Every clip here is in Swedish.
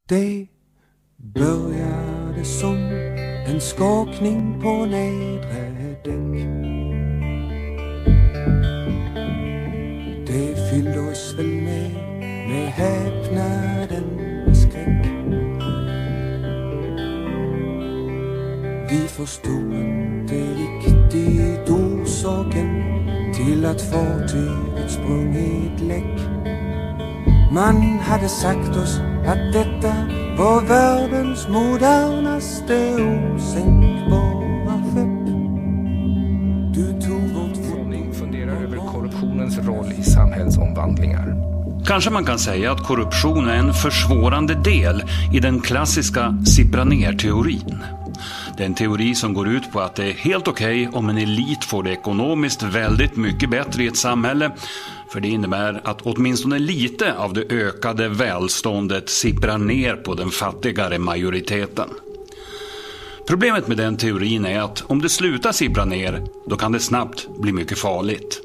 Det började som en skakning på nedre däck. Det fyllde oss väl med häpnaden och skräck. Vi förstod inte riktigt orsaken till att fartyget sprungit läck. Man hade sagt oss att detta var världens modernaste osänkbara skepp. Du tog vårt Froning funderar över korruptionens roll i samhällsomvandlingar. Kanske man kan säga att korruption är en försvårande del i den klassiska sippra-ner-teorin. Det är en teori som går ut på att det är helt okej om en elit får det ekonomiskt väldigt mycket bättre i ett samhälle, för det innebär att åtminstone lite av det ökade välståndet sipprar ner på den fattigare majoriteten. Problemet med den teorin är att om det slutar sippra ner, då kan det snabbt bli mycket farligt.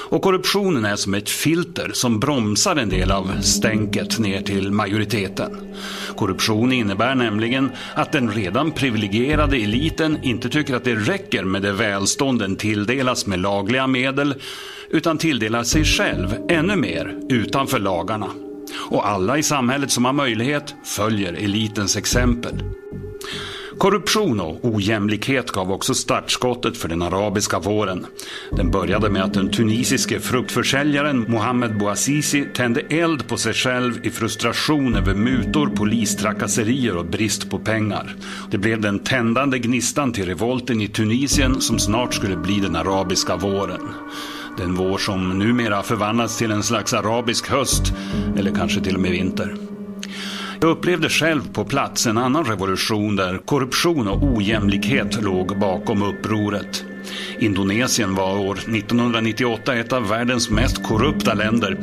Och korruptionen är som ett filter som bromsar en del av stänket ner till majoriteten. Korruption innebär nämligen att den redan privilegierade eliten inte tycker att det räcker med det välstånd den tilldelas med lagliga medel, utan tilldelar sig själv ännu mer utanför lagarna. Och alla i samhället som har möjlighet följer elitens exempel. Korruption och ojämlikhet gav också startskottet för den arabiska våren. Den började med att den tunisiske fruktförsäljaren Mohamed Bouazizi tände eld på sig själv i frustration över mutor, polistrakasserier och brist på pengar. Det blev den tändande gnistan till revolten i Tunisien som snart skulle bli den arabiska våren. Den vår som numera förvandlats till en slags arabisk höst, eller kanske till och med vinter. Jag upplevde själv på plats en annan revolution där korruption och ojämlikhet låg bakom upproret. Indonesien var år 1998 ett av världens mest korrupta länder.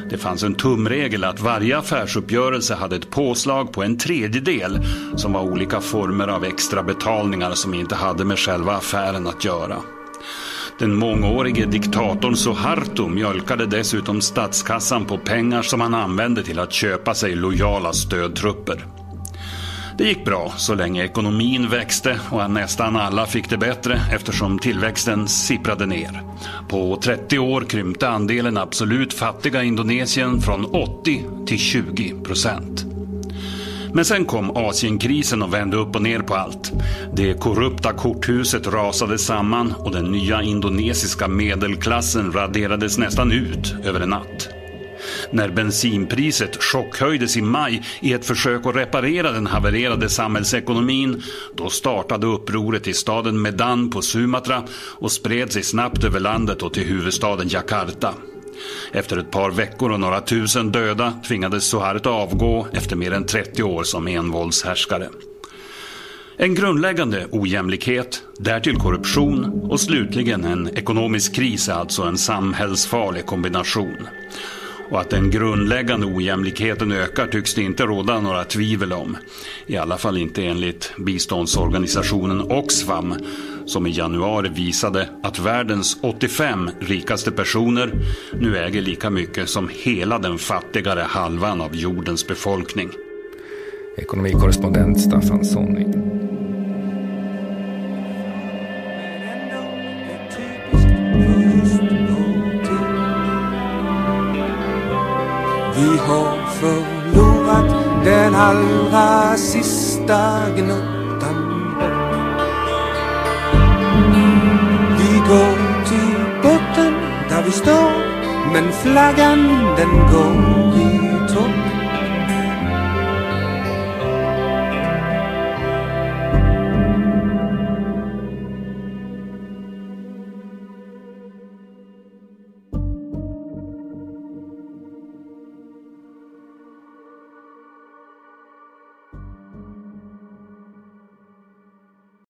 Det fanns en tumregel att varje affärsuppgörelse hade ett påslag på 1/3 som var olika former av extra betalningar som inte hade med själva affären att göra. Den mångårige diktatorn Suharto mjölkade dessutom statskassan på pengar som han använde till att köpa sig lojala stödtrupper. Det gick bra så länge ekonomin växte och nästan alla fick det bättre eftersom tillväxten sipprade ner. På 30 år krympte andelen absolut fattiga i Indonesien från 80 till 20%. Men sen kom Asienkrisen och vände upp och ner på allt. Det korrupta korthuset rasade samman och den nya indonesiska medelklassen raderades nästan ut över en natt. När bensinpriset chockhöjdes i maj i ett försök att reparera den havererade samhällsekonomin, då startade upproret i staden Medan på Sumatra och spred sig snabbt över landet och till huvudstaden Jakarta. Efter ett par veckor och några tusen döda tvingades Suharto avgå efter mer än 30 år som envåldshärskare. En grundläggande ojämlikhet, därtill korruption och slutligen en ekonomisk kris är alltså en samhällsfarlig kombination. Och att den grundläggande ojämlikheten ökar tycks det inte råda några tvivel om. I alla fall inte enligt biståndsorganisationen Oxfam, som i januari visade att världens 85 rikaste personer nu äger lika mycket som hela den fattigare halvan av jordens befolkning. Ekonomikorrespondent Staffan Sonning. Vi har förlorat den allra sista gnuttan hopp. Vi går till botten där vi står, men flaggan den går i topp.